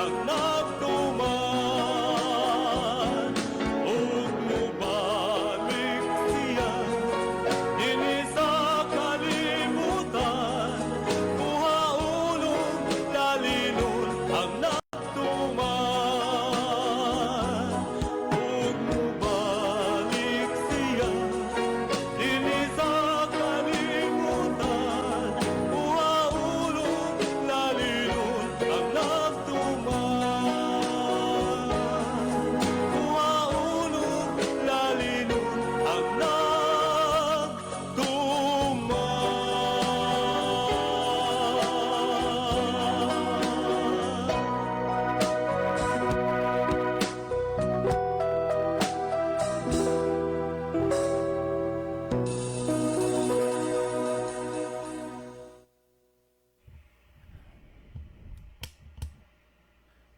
ang nagtuman ug mubalik siya dinhi sa kalibutan muhaulog dalinon ang nagtuman ug mubalik siya dinhi sa kalibutan muhaulog dalinon ang nagtuman muhaulog dalinon ang nagtuman.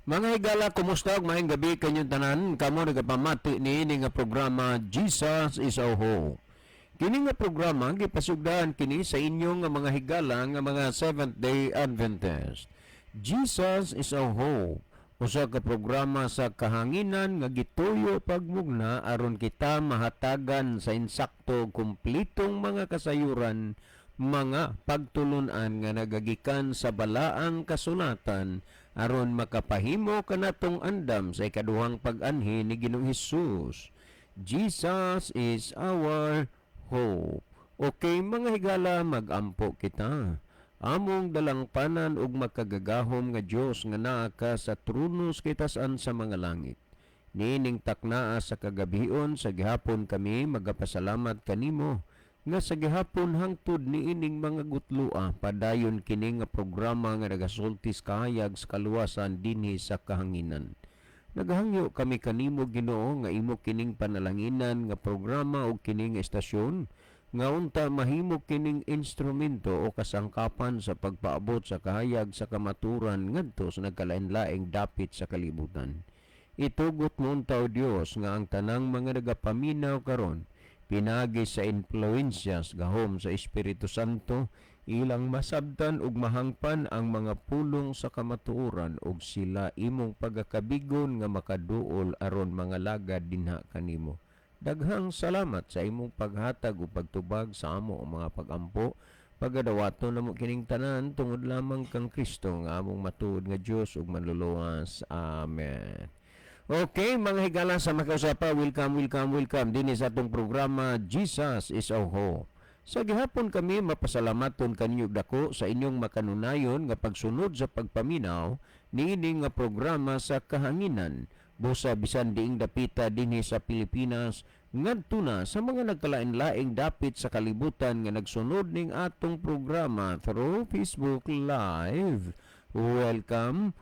Mga higala, kumusta? Maayong gabi kanyang tanan. Kamo nagapamati ni ini nga programa Jesus is our Hope. Kini nga programa gipasugdahan kini sa inyong nga mga higala nga mga Seventh-day Adventist. Jesus is our Hope. Usa ka programa sa kahanginan nga gituyo pagmugna aron kita mahatagan sa insakto kumplitong mga kasayuran, mga pagtulunan nga nagagikan sa balaang kasulatan aron makapahimo kanatong andam sa ikaduhang pag-anhi ni Ginoong Hesus. Jesus is our hope. Okay, mga higala, magampo kita. Among dalangpanan ug makagagahom nga Dios nga naa ka sa trunos kitas-an sa mga langit. Nining taknaa sa kagabion sa gihapon kami magapasalamat kanimo nga sa gihapon hangtod niining mga gutlua padayon kini nga programa nga nagasultis kahayag sa kaluwasan dinhi sa kahanginan. Naghangyo kami kanimo Ginoo nga imo kining panalanginan nga programa ug kini nga estasyon nga unta mahimo kining instrumento o kasangkapan sa pagpaabot sa kahayag sa kamaturan ngadto sa nagkalain-laing dapit sa kalibutan. Itugot mo unta o Dios nga ang tanang mga nagapaminaw karon pinagi sa influensyas gahom sa Espiritu Santo ilang masabtan ug mahangpan ang mga pulong sa kamatuoran ug sila imong pagakabigon nga makaduol aron mga lagad dinha kanimo. Daghang salamat sa imong paghatag ug pagtubag sa amo ang mga pagampo pagadawaton namo kining tanan tungod lamang kang Kristo nga among matuod nga Dios ug manluluwas. Amen. Okay, mga higala sa makausapa, welcome din sa atong programa Jesus is our Hope. Sa gihapon kami mapasalamaton kaninyong dako sa inyong makanunayon nga pagsunod sa pagpaminaw niini nga programa sa kahanginan busa bisan diing dapita dinhi sa Pilipinas ngadto na sa mga nagkalain-laing dapit sa kalibutan nga nagsunod ning atong programa through Facebook Live. Welcome.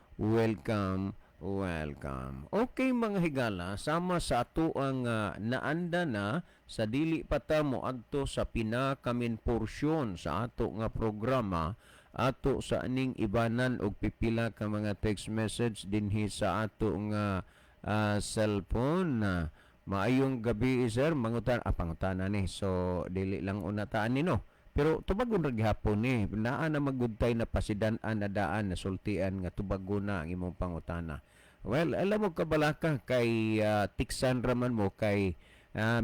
Okay, mga higala, sama sa ato ang naanda na sa dili pata mo adto sa pinakamin porsyon sa ato nga programa ato sa aning ibanan og pipila ka mga text message dinhi sa ato nga cellphone. Maayong gabi sir, pangutana ni. So dili lang unataan ni no. Pero tubagon ra gihapon ni. Naa na magudtay na pasidan-an na daan na sultian nga tubagon na ang imong pangutana. Well, alam mo kabalaka kay tiksan raman mo kay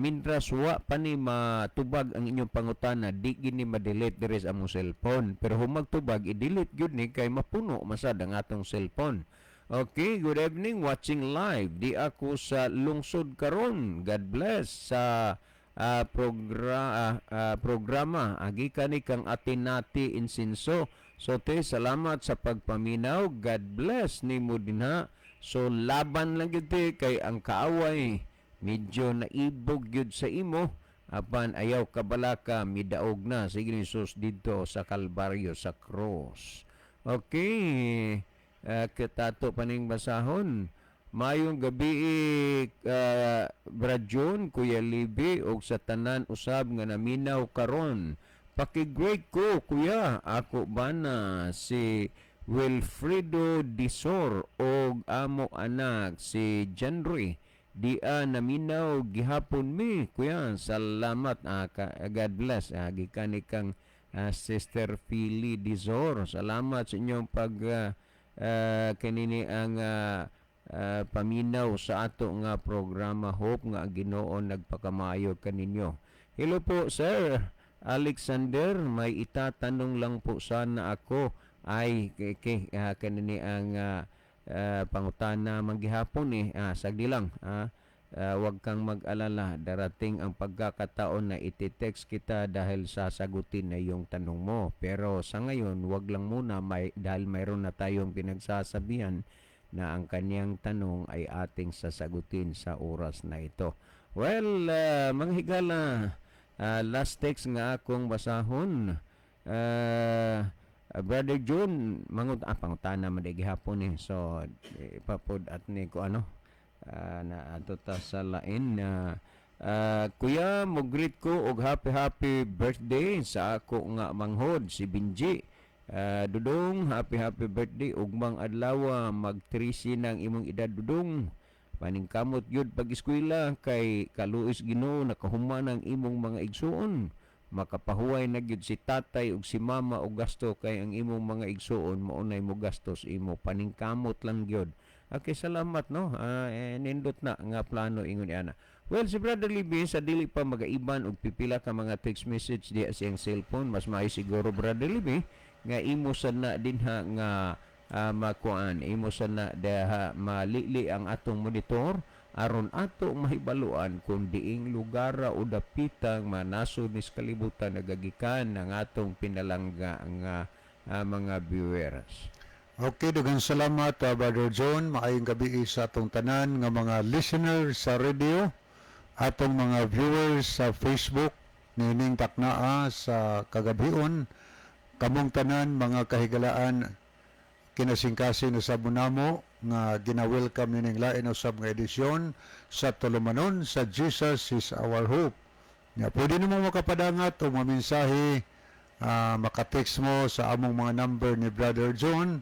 mintras wa pa ni matubag ang inyong pangutana di gini ma-delete diri sa among cellphone. Pero humagtubag i-delete gyud ni kay mapuno masad ang atong cellphone. Okay, good evening, watching live. Di ako sa lungsod karon. God bless sa programa. Agi ka ni kang Atinati Insinso. So, te, salamat sa pagpaminaw. God bless ni mo dinha. So, laban lang yun te, kay ang kaaway. Medyo naibog yun sa imo. Apan ayaw kabalaka, midaog na. Sige ni Jesus dito sa Kalbaryo, sa cross. Okay. Katato paning basahon. Mayong gabi Bradyon, Kuya Libby og sa tanan usab nga naminaw karon. Paki-great ko kuya, ako bana si Wilfredo Disor og amo anak si Jenry. Dia naminaw gihapon mi kuya. Salamat God bless. Gikan kang Sister Philly Disor. Salamat sa inyong pag kanini ang paminaw sa ato nga programa Hope nga ang Ginoo nagpakamayo kaninyo. Hello po sir Alexander, may itatanong lang po sana ako ay kanini ang pangutana manggihapon sagdi lang wag kang mag-alala, darating ang pagkakataon na iti-text kita dahil sasagutin na yung tanong mo. Pero sa ngayon, wag lang muna dahil mayroon na tayong pinagsasabihan na ang kanyang tanong ay ating sasagutin sa oras na ito. Well, mga higala, last text nga akong basahon. Brother June, pangutana madigihapon So, ipapod at ni ko na ato ta sa lain na kuya mo greet ko og happy birthday sa ako nga manghod si Binji. Dudong happy birthday ug mang adlaw mag-13 ng imong edad dudong. Paningkamot gyud pag-eskwela kay kaluis Ginoo nakahuman ang imong mga igsuon. Makapahuway na gyud si tatay ug si mama og gasto kay ang imong mga igsuon maunay mo gastos imo paningkamot lang gyud. Okay, salamat no. Nindot na nga plano ingon ana. Well, si Brother Libby sa dili pa magaiban og pipila ka mga text message di sa iyang cellphone, mas maayo siguro Brother Libby nga imo sad na dinha nga makuan, imo sad na daha malili ang atong monitor aron ato mahibaluan kung diing lugar o dapitang manasod ni kalibutan nagagikan ng atong pinalangga nga mga viewers. Okay, daghang salamat Brother John. Maayong gabi sa atong tanan nga mga listeners sa radio, atong mga viewers sa Facebook, nining taknaa sa kagabion, kamong tanan mga kahigalaan kinasingkasin sa bunamo nga gina-welcome nining lain usab nga edisyon sa tulumanon sa Jesus is our hope. Nga pwede nimo makapadangat o maminsahe, maka-text mo sa among mga number ni Brother John,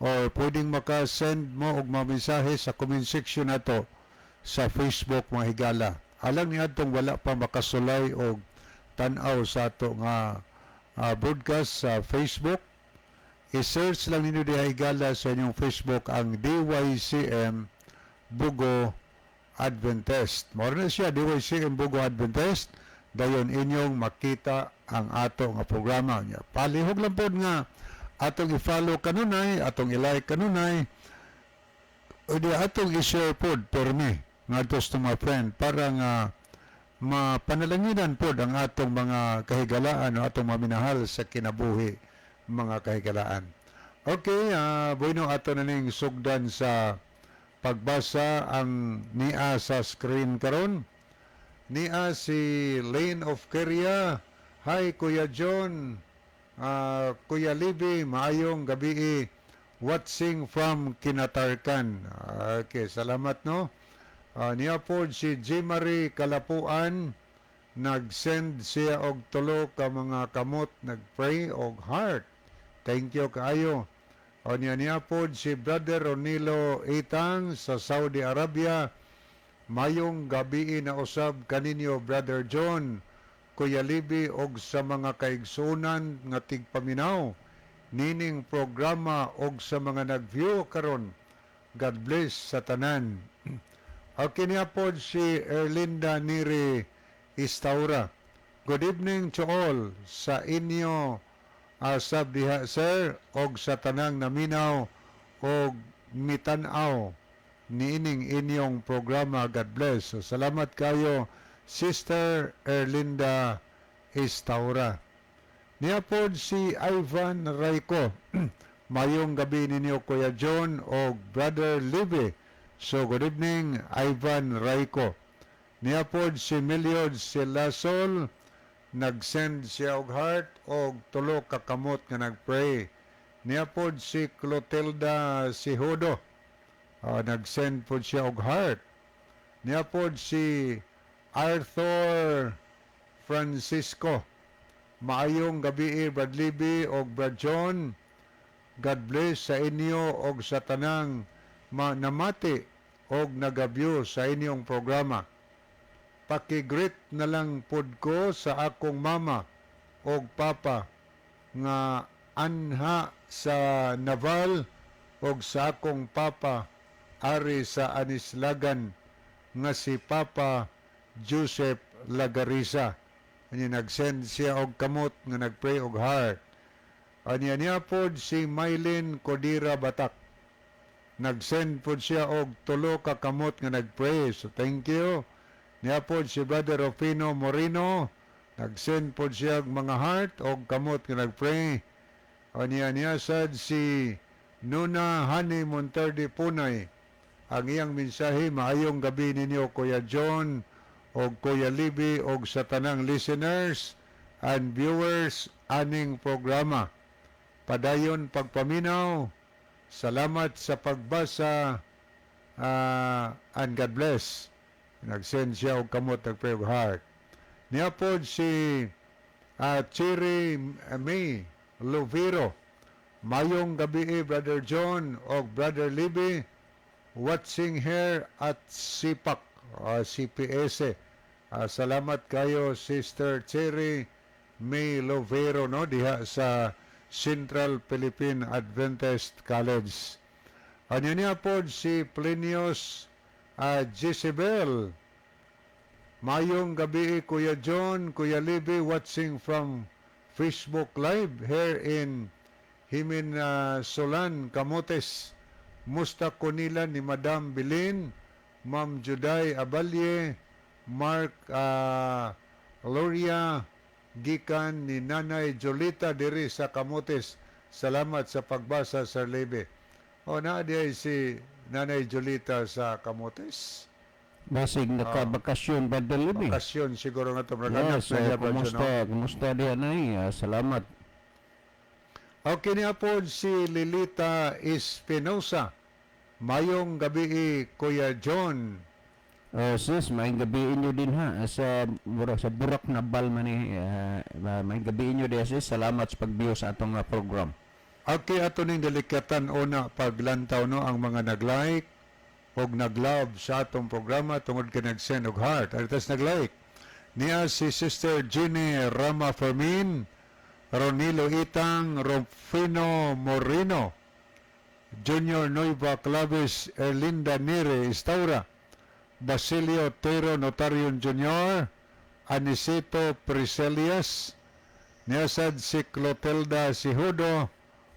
or pwedeng maka-send mo og mga mensahe sa comment section nato sa Facebook mga higala. Alang ni atong wala pa makasulay og tan-aw sa ato nga broadcast sa Facebook, i-search lang ninyo di higala sa inyong Facebook ang DYCM Bugo Adventist. Mao na siya, DYCM Bugo Adventist. Dayon inyong makita ang ato nga programa niya. Palihog lang po nga atong i-follow kanunay, atong i-like kanunay, o di atong i-share po permi nga tos to my friend para nga mapanalanginan po ang atong mga kahigalaan o atong maminahal sa kinabuhi mga kahigalaan. Okay, bueno ato na ning sugdan sa pagbasa ang niya sa screen karon. Niya si Lane of Keria. Hi Kuya John. Kuya Libby, maayong gabi, watching from Kinatarkan. Okay, salamat no. Niya po si J. Marie Kalapuan, nag-send siya og tulo ka mga kamot, nag-pray og heart. Thank you kaayo. Niya po si Brother Ronilo Itang sa Saudi Arabia, mayong gabi na usab kaninyo Brother John, Kuya Libby og sa mga kaigsunan nga tigpaminaw nining programa og sa mga nag-view karon. God bless sa tanan. Okay niya po si Erlinda Neri Istaura. Good evening to all sa inyo asab diha sir og sa tanang naminaw og mitanaw niining inyong programa. God bless. So, salamat kayo Sister Erlinda Istaura. Niya po si Ivan Raico. Mayong gabi ninyo Kuya John o Brother Libby. So good evening Ivan Raico. Niya po si Miliod Silasol. Nag-send siya og heart og tulo kakamot nga nag-pray. Niya po si Clotilda Sihodo. Nag-send po siya og heart. Niya po si Arthur Francisco. Maayong gabi Brad Libby o Brad John. God bless sa inyo o sa tanang namati o nagabyo sa inyong programa. Pakigreet na lang pod ko sa akong mama o papa nga anha sa Naval og sa akong papa ari sa Anislagan nga si Papa Joseph Lagarisa. Ani nag-send siya og kamot nga nagpray og heart. Anya niya pod si Mylene Codira Batak. Nag-send pod siya og tulo ka kamot nga nagpray. So thank you. Niya pod si Brother Rufino Moreno. Nag-send pod siya og mga heart og kamot nga nagpray. Anya niya sad si Nuna Hani Monterde Punay. Ang iyang mensahe, maayong gabi ninyo Kuya John o Kuya Libby o sa tanang listeners and viewers aning programa. Padayon pagpaminaw, salamat sa pagbasa and God bless. Nag-send siya og kamot nag-pray of heart. Niya po si Cherry May Loviro. Mayong gabi Brother John o Brother Libby. Watching here at SIPAC, CPS. Salamat kayo Sister Cherry May Lovero no diha sa Central Philippine Adventist College. Ano niya po si Plinius Jezebel. Mayong gabi Kuya John, Kuya Libby, watching from Facebook Live here in Himinsolan, Camotes. Musta ko nila ni Madam Bilin, Ma'am Juday Abalye, Mark Loria, gikan ni Nanay Jolita diri sa Camotes. Salamat sa pagbasa sa Lebe. O na di si Nanay Jolita sa Camotes. Basig nakabakasyon ba dalibi? Bakasyon siguro nga ito. Yes, kumusta diyan ay? Salamat. Okay niya po si Lilita Espinosa. Mayong gabi Kuya John. Sis, maayong gabi inyo din ha. Sa Burak na Balman maayong gabi inyo din sis. Salamat sa pagbiyo sa atong program. Okay, ato ning delikatan una paglantaw no ang mga nag-like og nag-love sa atong programa tungod kay nag-send og heart. Aritas nag-like. Niya si Sister Jenny Rama Fermin, Ronilo Itang, Rufino Moreno, Junior Noiva Claves, Erlinda Nire Instaura, Basilio Tero Notarion Jr., Anisito Priselias, Niasad si Clotilda Sihudo,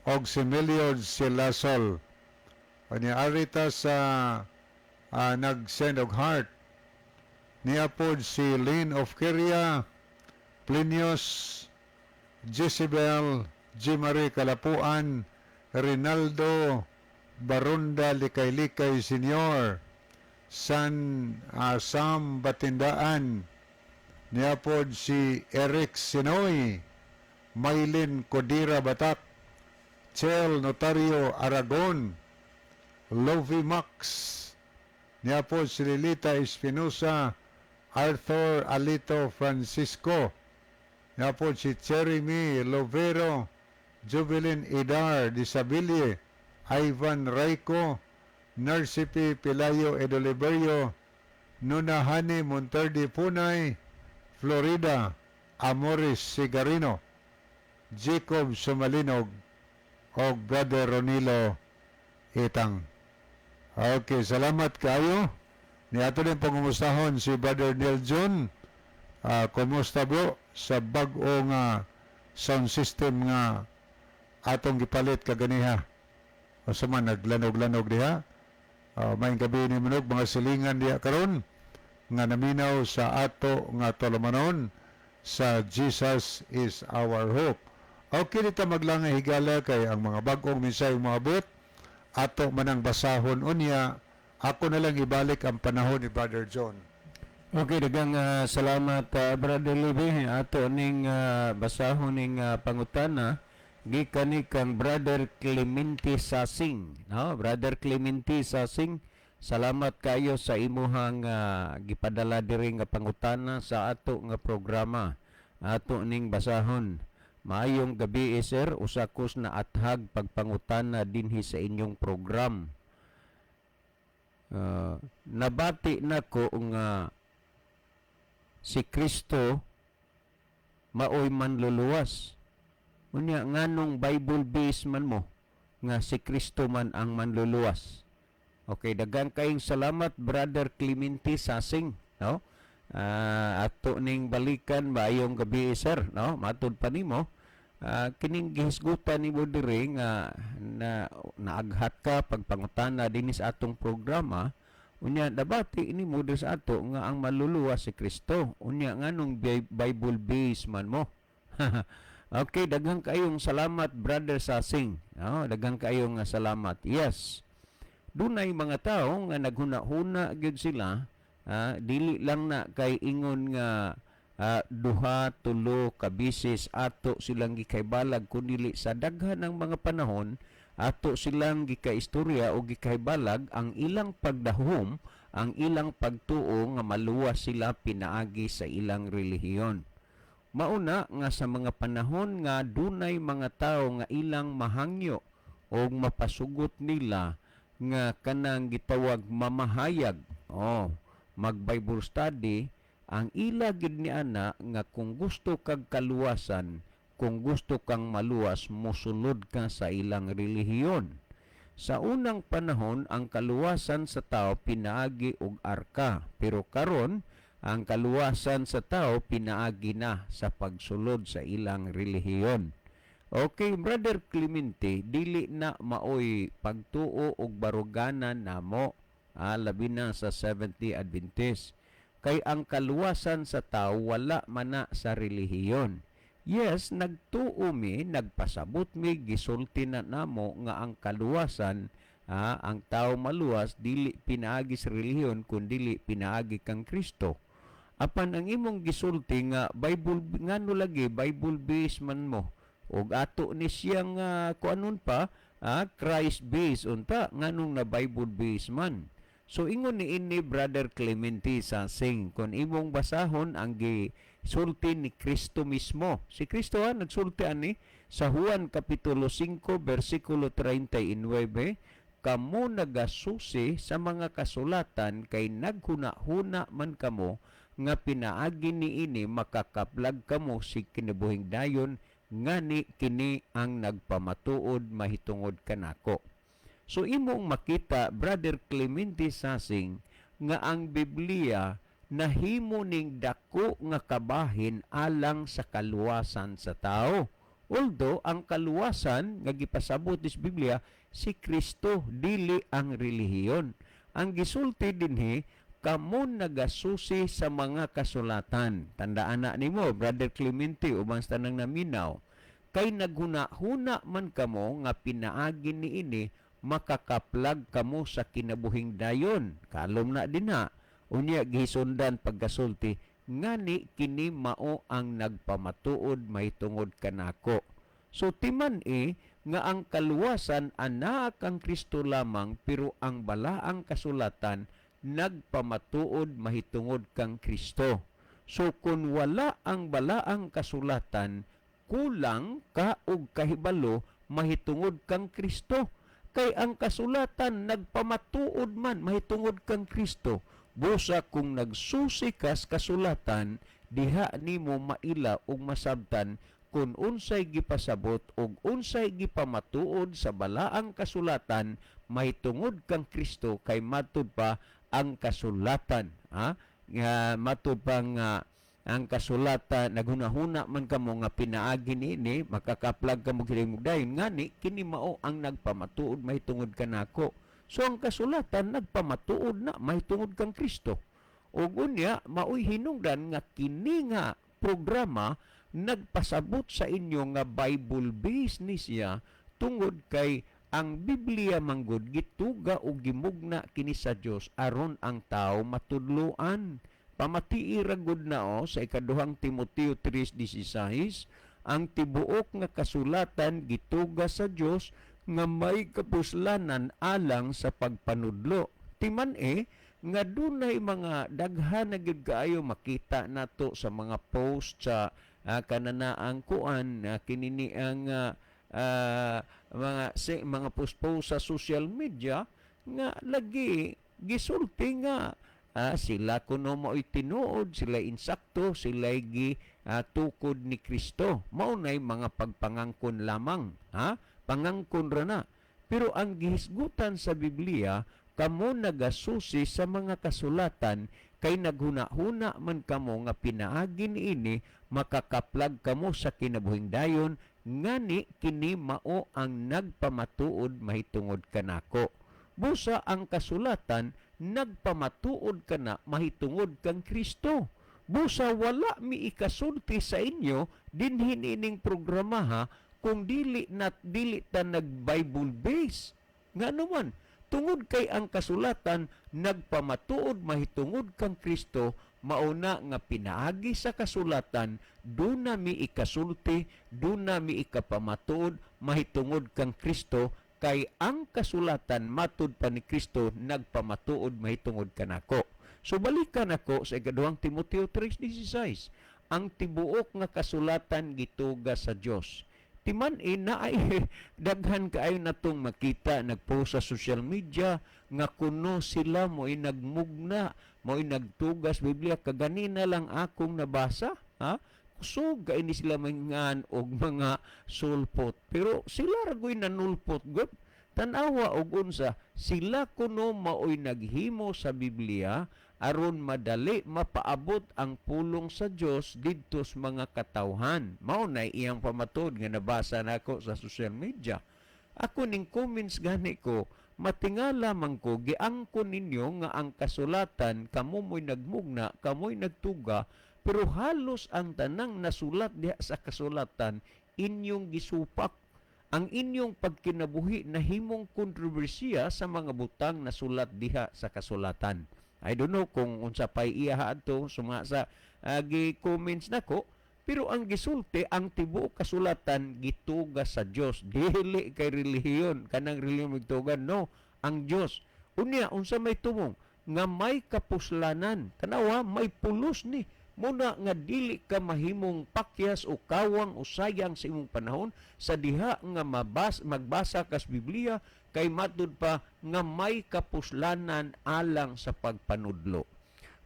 og si Meliod Silasol. Arita sa nag-send og heart. Niapod si Lynn of Kiria, Plinius, Jezebel, G. Marie Kalapuan, Rinaldo Barunda Likay-Likay Senior, Sam Batindaan, niapod si Eric Sinoy, Maylin Codira Batak, Chel Notario Aragon, Lovi Max, niapod si Lilita Espinosa, Arthur Alito Francisco, niapod si Jeremy Lovero, Jubilin Idar Disabilie, Ivan Raico, Narcipi Pilayo Edoliverio, Nunahani Monterde Punay, Florida, Amoris Sigarino, Jacob Sumalinog, o Brother Ronilo Itang. Okay, salamat kayo. Ni ato din pangumustahon si Brother Neil John. Kumusta bro sa bag-o nga sound system nga atong gipalit kaganiha? O sa man naglanog-lanog diha? May gabi ni manog mga silingan diha karon nga naminaw sa ato nga tulumanon sa Jesus is our hope. Okay, dito maglangay higala kay ang mga bag-ong minsay maabot ato manang basahon unya. Ako na lang ibalik ang panahon ni Brother John. Okay, dagang salamat Brother Libby. Ato ning basahon ning pangutana gikan ni kang Brother Clemente Sasing. No, Brother Clemente Sasing, salamat kayo sa imuhang gipadala diri nga pangutana sa ato nga programa. Ato ning basahon. Maayong gabi sir, usakos na athag pagpangutana dinhi sa inyong program. Nabati na ko nga si Kristo maoy manluluwas. Unya nganong Bible base man mo nga si Kristo man ang manluluwas. Okay, daghang kayong salamat Brother Clemente Sasing, no? Ato ning balikan maayong gabi sir, no? Matud pa nimo. Kining gihisgutan ni mo diri nga na naaghat ka pagpangutana dinhi sa atong programa. Unya dabati ini mo diri sa ato nga ang maluluwas si Kristo. Unya nganong Bible based man mo. Okay, daghang kayong salamat Brother Sasing. No, daghang kayong salamat. Yes. Dunay mga tao nga naghuna-huna gyud sila, dili lang na kay ingon nga duha tulo ka bisis ato silang gikaybalag kundi sa daghan ng mga panahon ato silang gikaistorya o gikaybalag ang ilang pagdahom, ang ilang pagtuo nga maluwas sila pinaagi sa ilang relihiyon. Mauna nga sa mga panahon nga dunay mga tao nga ilang mahangyo o mapasugot nila nga kanang gitawag mamahayag. Mag-Bible study, ang ila gid ni ana nga kung gusto kag kaluwasan, kung gusto kang maluwas, mosulod ka sa ilang relihiyon. Sa unang panahon, ang kaluwasan sa tao pinaagi og arka, pero karon ang kaluwasan sa tao pinaagi na sa pagsulod sa ilang relihiyon. Okay, Brother Clemente, dili na maoy pagtuo og baruganan namo, labi na sa 70 Adventist. Kay ang kaluwasan sa tao wala man na sa relihiyon. Yes, nagtuo mi, nagpasabot mi, gisulti na namo nga ang kaluwasan, ang tao maluwas, dili pinaagi sa relihiyon, kundi pinaagi kang Kristo. Apan ang imong gisulti nga Bible ngano lagi Bible based man mo. Og ato ni siyang kuanon pa, Christ based unta nganong na Bible based man. So ingon ni ini Brother Clemente Sasing, kung imong basahon ang gisulti ni Kristo mismo. Si Kristo nagsulti ani sa Juan kapitulo 5 bersikulo 39, kamo nagasusi sa mga kasulatan kay naghuna-huna man kamo nga pinaagi ni ini makakaplag kamo si kinabuhing dayon ngani kini ang nagpamatuod mahitungod kanako. So imong makita Brother Clemente Sasing nga ang Biblia nahimo ning dako nga kabahin alang sa kaluwasan sa tao. Although ang kaluwasan nga gipasabot sa Biblia si Kristo, dili ang relihiyon. Ang gisulti dinhi kamo nagasusi sa mga kasulatan. Tandaan na nimo Brother Clemente ubang sa tanang naminaw. Kay naghuna-huna man kamo nga pinaagi ni ini makakaplag kamo sa kinabuhing dayon. Kalom na din ha. Unya gisundan pagkasulti ngani kini mao ang nagpamatuod mahitungod kanako. So timan nga ang kaluwasan anak ang Kristo lamang, pero ang balaang kasulatan nagpamatuod mahitungod kang Kristo. So kung wala ang balaang kasulatan, kulang ka og kahibalo mahitungod kang Kristo. Kay ang kasulatan nagpamatuod man mahitungod kang Kristo. Busa kung nagsusikas kasulatan, diha nimo maila og masabtan kung unsay gipasabot og unsay gipamatuod sa balaang kasulatan mahitungod kang Kristo, kay matud pa ang kasulatan. Matud pa nga ang kasulatan naghunahuna man kamo nga pinaagi niini makakaplag kamo kini dayon ngani kini mao ang nagpamatuod mahitungod kanako. So ang kasulatan nagpamatuod na mahitungod kang Kristo. Ug unya maoy hinungdan nga kini nga programa nagpasabot sa inyo nga Bible based ni siya tungod kay ang Biblia manggod gituga o gimugna kini sa Dios aron ang tao matudloan. Pamatii ra gud na sa ikaduhang Timoteo 3:16, ang tibuok nga kasulatan gituga sa Dios nga may kapuslanan alang sa pagpanudlo. Timan nga dunay mga daghan na gid kaayo makita nato sa mga post sa kananaang kuan kinini ang mga post sa social media nga lagi gisulti nga sila kuno mo'y tinuod, sila insakto, sila tukod ni Kristo. Maunay mga pagpangangkon lamang. Pangangkon ra na. Pero ang gihisgutan sa Biblia, kamo nagasusi sa mga kasulatan, kay naghuna-huna man kamo nga pinaagi niini, makakaplag kamo sa kinabuhing dayon, ngani kini mao ang nagpamatuod mahitungod kanako. Busa ang kasulatan nagpamatuod kana mahitungod kang Kristo. Busa wala mi ikasulti sa inyo dinhi ining programa ha, kung dili ta nag Bible base. Nga naman, tungod kay ang kasulatan nagpamatuod mahitungod kang Kristo, mauna nga pinaagi sa kasulatan, doon na mi ikasulti, doon na mi ikapamatuod mahitungod kang Kristo, kay ang kasulatan matud pa ni Kristo nagpamatuod mahitungod kanako. So balikan ako sa ikaduhang Timoteo 3:16. Ang tibuok nga kasulatan gituga sa Dios. Timan ina ay daghan kaayo natong makita nagpost sa social media nga kuno sila mo'y nagmugna, mo'y nagtugas Biblia, kaganina lang akong nabasa, ha? Kusog kay ni sila mangan og mga sulpot. Pero sila ragoy nanulpot gud. Tanawa og unsa, sila kuno maoy naghimo sa Biblia aron madali mapaabot ang pulong sa Dios didto sa mga katawhan. Mao na iyang pamatod nga nabasa nako sa social media. Ako ning comments gani ko, matingala man ko giangkon ninyo nga ang kasulatan kamo mo'y nagmugna, kamo'y nagtuga, pero halos ang tanang nasulat diha sa kasulatan inyong gisupak. Ang inyong pagkinabuhi na himong kontrobersiya sa mga butang nasulat diha sa kasulatan. I don't know kung unsa pay iya adto suma sa gi-comments nako, pero ang gisulti ang tibuok kasulatan gituga sa Dios, dili kay relihiyon, kanang relihiyon magtugan, no, ang Dios. Unya unsa may tumong nga may kapuslanan, tanawa may pulos ni muna nga dili ka mahimong pakyas o kawang o sayang sa imong panahon sa diha nga magbasa kas Biblia, kay matud pa nga may kapuslanan alang sa pagpanudlo.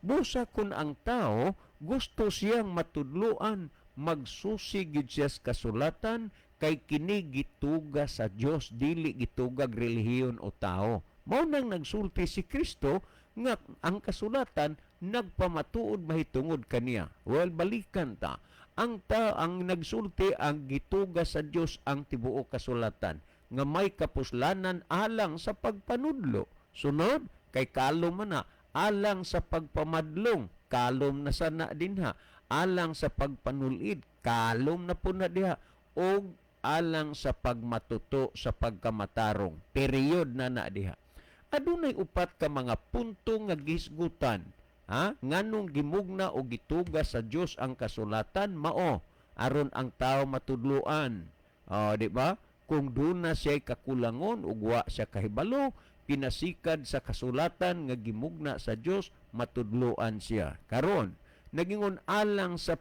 Busa kun ang tao gusto siyang matudloan, magsusi gid siya sa kasulatan, kay kini gituga sa Dios, dili gitugag relihiyon o tao. Mao nang nagsulti si Kristo nga ang kasulatan nagpamatuod mahitungod kaniya. Well, balikan ta. Ang nagsulti ang gituga sa Dios ang tibuok kasulatan nga may kapuslanan alang sa pagpanudlo. Sunod, kay kalom man na, alang sa pagpamadlong, kalom na sana dinha, alang sa pagpanulid, kalom na po na diha, o alang sa pagmatuto sa pagkamatarong, period na diha. Adunay upat ka mga punto nga gisgutan, ha? Nganong gimugna o gituga sa Dios ang kasulatan, mao aron ang tao matudluan. Di ba? Kung doon na siya kakulangon ug wa siya kahibalo, pinasikad sa kasulatan nga gimugna sa Dios, matudluan siya. Karon, nagingon alang sa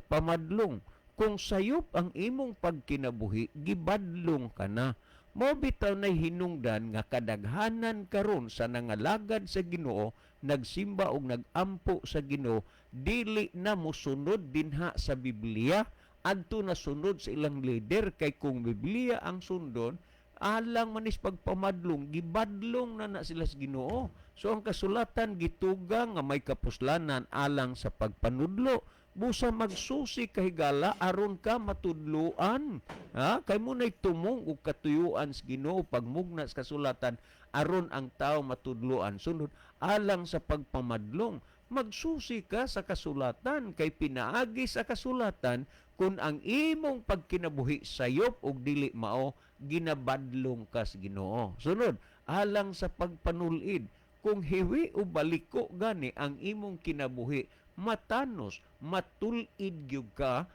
pamadlong. Kung sayop ang imong pagkinabuhi, gibadlong ka na. Mao bitaw na hinungdan nga kadaghanan karon sa nangalagad sa Ginoo, nagsimba og nagampo sa Ginoo, dili na mosunod dinha sa Biblia, adto na sunod sa ilang leader, kay kung Biblia ang sundon, alang manis pagpamadlong, gibadlong na sila sa Ginoo. So ang kasulatan gituga nga may kapuslanan alang sa pagpanudlo. Busa magsusi kahigala aron ka matudluan. Ha? Kay mo na'y tumong og katuyuan sa Ginoo pagmugna sa kasulatan aron ang tao matudluan. Sunod, alang sa pagpamadlong, magsusi ka sa kasulatan, kay pinaagi sa kasulatan kung ang imong pagkinabuhi sayop og dili mao, ginabadlong ka sa Ginoo. Sunod, alang sa pagpanulid, kung hiwi o baliko gani ang imong kinabuhi, matanos, matulid gyud ka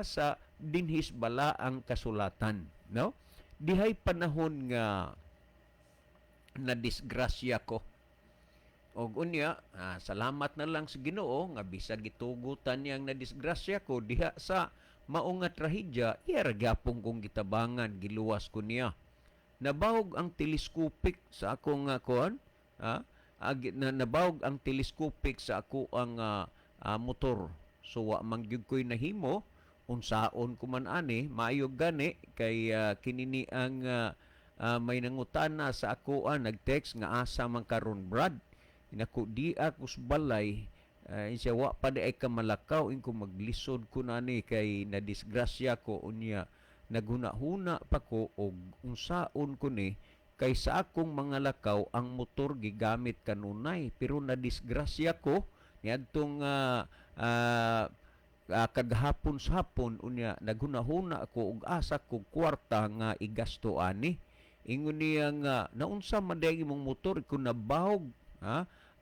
sa dinhis bala ang kasulatan, no? Dihay panahon nga na disgrasya ko. Og unya, salamat na lang sa Ginoo nga bisag gitugutan niyang na disgrasya ko diha sa mao nga trahedya, iya gyapon kong gitabangan, giluwas ko niya. Nabawog ang telescopic sa akong kuan, nabawog ang telescopic sa ako ang motor. So wa man gyud ko'y nahimo, unsaon ko man ani, maayog gani kay kinini ang may nangutana sa ako nag-text nga asa man karon Brad. Inako di ako balay. Siya wa pa di ay kamalakaw in ko maglisod ko nani kay nadisgrasya ko unya naghuna-huna pa ko og unsaon ko ni kay sa akong mga lakaw ang motor gigamit kanunay pero nadisgrasya ko niadtong kagahapon sa hapon unya naghuna-huna ako og asa ko kwarta nga igasto ani ingon niya nga naunsa man day imong motor kun nabahog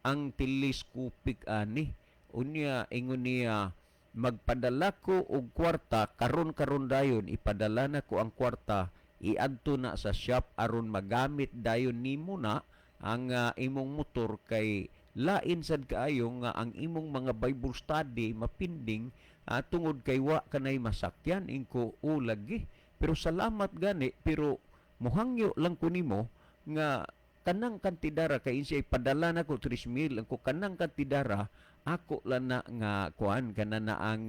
ang telescopic ani unya ingon niya magpadala ko og kwarta karon dayon ipadala na ko ang kwarta iadto na sa shop aron magamit dayon nimo na ang imong motor kay lain sad kaayo nga ang imong mga Bible study mapinding tungod kay wa kanay masakyan ingko lagi pero salamat gani pero muhangyo lang ko nimo nga kanang kantidara kay siya ipadala na ko 3,000 ang ko kanang kantidara ako lang na nga kuan kana na ang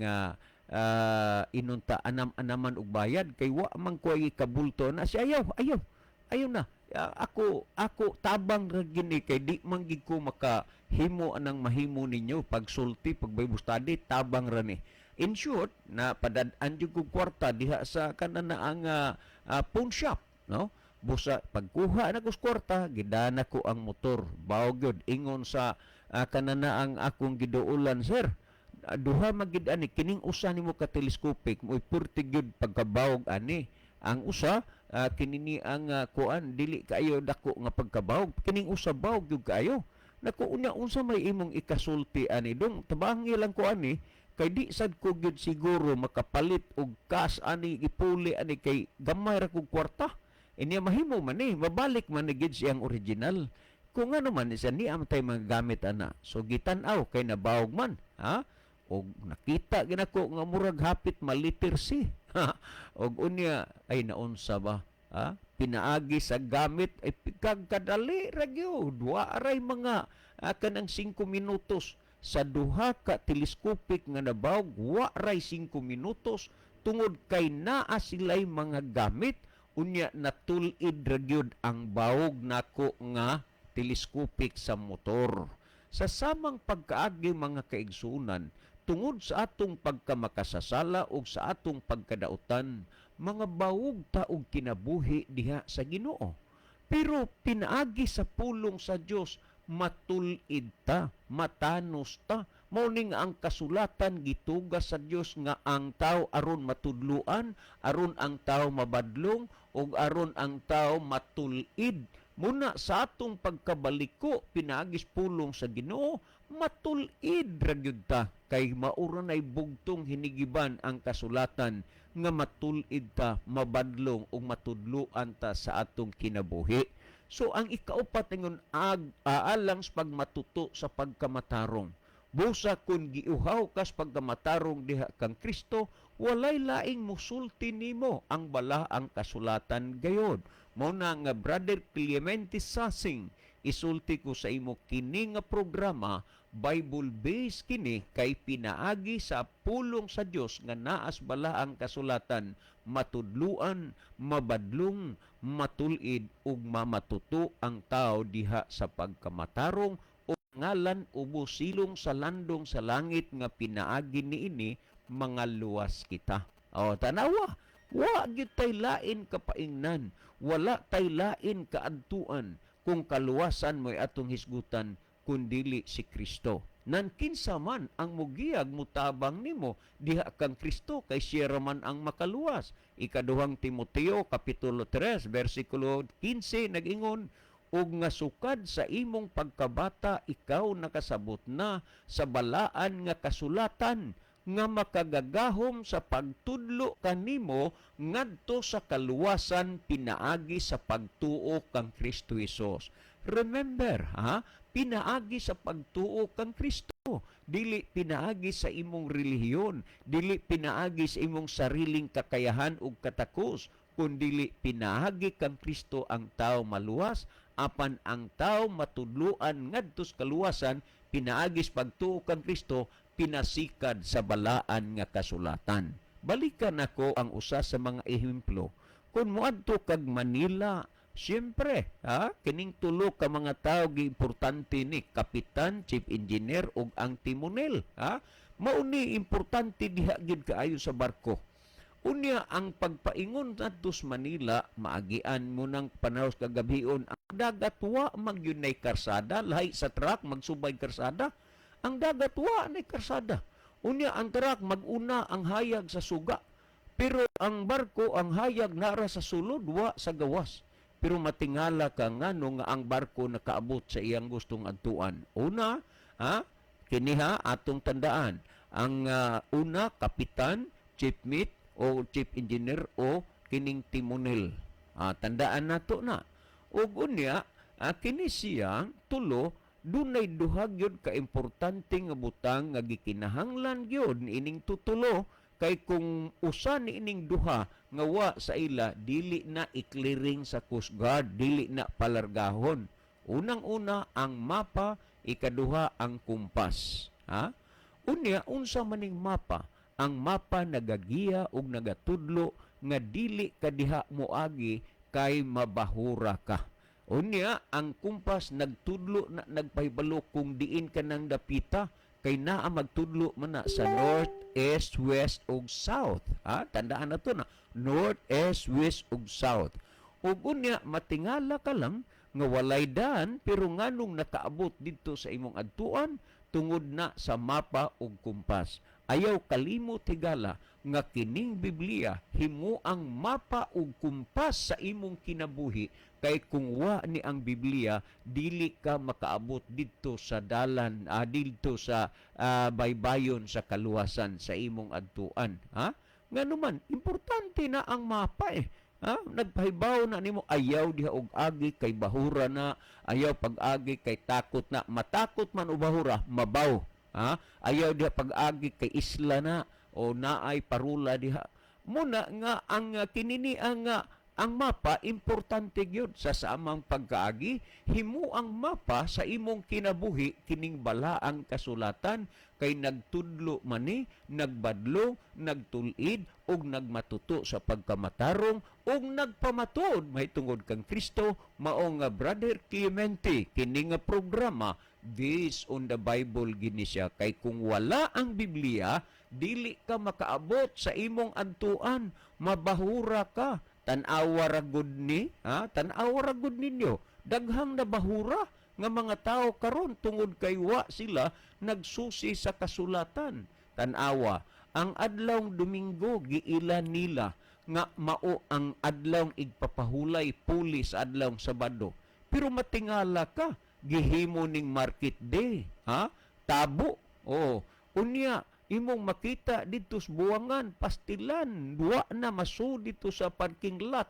inunta anaman og bayad kay wa man ko kabulto na siya ayaw na ako tabang ra gini kay di man gid ko makahimo anang mahimo ninyo pagsulti pag Bible study tabang ra ni in short na padad-an jud ko kwarta diha sa kana na ang pawn shop no busa pagkuha na ko sa kwarta gidana ko ang motor bawo gyud ingon sa kanana ang akong giduulan sir duha magid ani kining usa nimo ka telescopic mo purti gyud pagkabawog ani ang usa kinini ang kuan dili kaayo dako nga pagkabawog kining usa bawog gyud kaayo nako unya unsa may imong ikasulti ani dong tabangi lang ko ani kay di sad ko gyud siguro makapalit og cash ani ipuli ani kay gamay ra kog kwarta inya mahimo man mabalik man gid siyang original kung ano man isa ni amtay magagamit ana so gitan-aw kay nabawog man og nakita ginako nga murag hapit maliter si og unya ay naunsa ba pinaagi sa gamit ay kagkadali ra gyud wa aray mga kanang 5 minutos sa duha ka telescopic nga nabawog wa ray 5 minutos tungod kay naa silay mga gamit unya natulid ra gyud ang bawog nako nga telescopic sa motor sa samang pagkaagi mga kaigsunan tungod sa atong pagkamakasasala o sa atong pagkadautan mga bawog ta og kinabuhi diha sa Ginoo pero pinaagi sa pulong sa Dios matulid ta matanos ta mao ning ang kasulatan gitugas sa Dios nga ang tao aron matudluan aron ang tao mabadlong ug aron ang tao matulid muna sa atong pagkabaliko pinagis pulong sa Ginoo matulid ra gyud ta kay maura nay bugtong hinigiban ang kasulatan nga matulid ta mabadlong ug matudluan ta sa atong kinabuhi so ang ikaupat ningon aalang sa pagmatuto sa pagkamatarong busa kun giuhaw kas pagkamatarong diha kang Kristo walay laing musulti nimo ang bala ang kasulatan gayod mao na nga Brother Clemente Sasing isulti ko sa imo kini nga programa Bible based kini kay pinaagi sa pulong sa Dios nga naas bala ang kasulatan matudluan mabadlong matulid ug mamatuto ang tao diha sa pagkamatarong o ngalan ubo silong sa landong sa langit nga pinaagi niini mga luwas kita tanawa wa gyud tay lain kapaingnan wala tay lain kaadtuan kung kaluwasan mo'y atong hisgutan kundili si Kristo. Nan kinsa man ang mugiyag mutabang nimo diha kang Kristo kay siya man ang makaluwas. Ikaduhang Timoteo kapitulo 3 bersikulo 15 nag-ingon ug nga sukad sa imong pagkabata ikaw nakasabot na sa balaan nga kasulatan nga makagagahom sa pagtudlo kanimo ngadto sa kaluwasan pinaagi sa pagtuo kang Kristo Hesus. Remember, pinaagi sa pagtuo kang Kristo. Dili pinaagi sa imong relihiyon, dili pinaagi sa imong sariling kakayahan ug katakos, kundili pinaagi kang Kristo ang tao maluwas, apan ang tao matudluan ngadto sa kaluwasan pinaagi sa pagtuo kang Kristo pinasikad sa balaan nga kasulatan. Balikan ako ang usa sa mga ehemplo. Kung moadto kag Manila Siyempre, kining tulo ka mga tao importante ni kapitan, chief engineer ug ang timonel. Mauni importante diha gid kaayo sa barko. Unya ang pagpaingon ngadto sa Manila, maagian mo ng panahon kagabion, ang dagat wa magyud nay karsada, lahi sa truck magsubay karsada. Ang dagat wa nay karsada. Unya ang truck maguna ang hayag sa suga. Pero ang barko, ang hayag nara sa sulod, wa sa gawas. Pero matingala ka ngano nga ang barko nakaabot sa iyang gustong adtuan. Una, kiniha atong tandaan. Ang una, kapitan, chief mate, o chief engineer, o kining timonel. Tandaan nato na. O unya, kini siyang tulo, dunay duhag yun ka-importante nga butang nga gikinahanglan yun ining tutulo. Kay kung usa ni ining duha nga wa sa ila, dili na i-clearing sa Coast Guard, dili na palargahon. Unang-una ang mapa, ikaduha ang kumpas. Unya, unsa maning mapa? Ang mapa nagagiya ug nagatudlo nga dili ka diha moagi kay mabahura ka. Unya, ang kumpas nagtudlo na nagpahibalo kung diin ka nang dapita, kay naa magtudlo man na sa north, east, west ug south. Tandaan na to na, north, east, west ug south. Ug unya matingala ka lang nga walay daan pero nganong nakaabot didto sa imong adtuan tungod na sa mapa ug kumpas. Ayaw kalimot higala nga kining Biblia himo ang mapa ug kumpas sa imong kinabuhi. Kay kung wa ni ang Biblia, dili ka makaabot dito sa dalan, dito sa baybayon sa kaluwasan sa imong adtuan. Nga naman, importante na ang mapa Nagpahibaw na nimo, ayaw diha og agi kay bahura na, ayaw pag-agi kay takot na, matakot man o bahura, mabaw. Ayaw diha pag-agi kay isla na, o naay parula diha. Muna nga ang kinini ang mapa, importante gyud sa samang pagkaagi. Himo ang mapa sa imong kinabuhi, kining balaang kasulatan, kay nagtudlo mani, nagbadlo, nagtulid, og nagmatuto sa pagkamatarong, og nagpamatuod may tungod kang Kristo. Mao nga Brother Clemente, kini nga programa, Based on the Bible gini siya. Kay kung wala ang Biblia, dili ka makaabot sa imong adtuan, mabahura ka. Tanawa ragud ni, tanawa ragud ninyo. Daghang nabahura nga mga tao karon tungod kay wa sila nagsusi sa kasulatan. Tanawa, ang adlawng Domingo giila nila nga mao ang adlawng igpapahulay puli sa adlawng Sabado. Pero matingala ka, gihimo ning market day, tabo. Unya imong makita dito sa buwangan, pastilan, duwa na maso dito sa parking lot,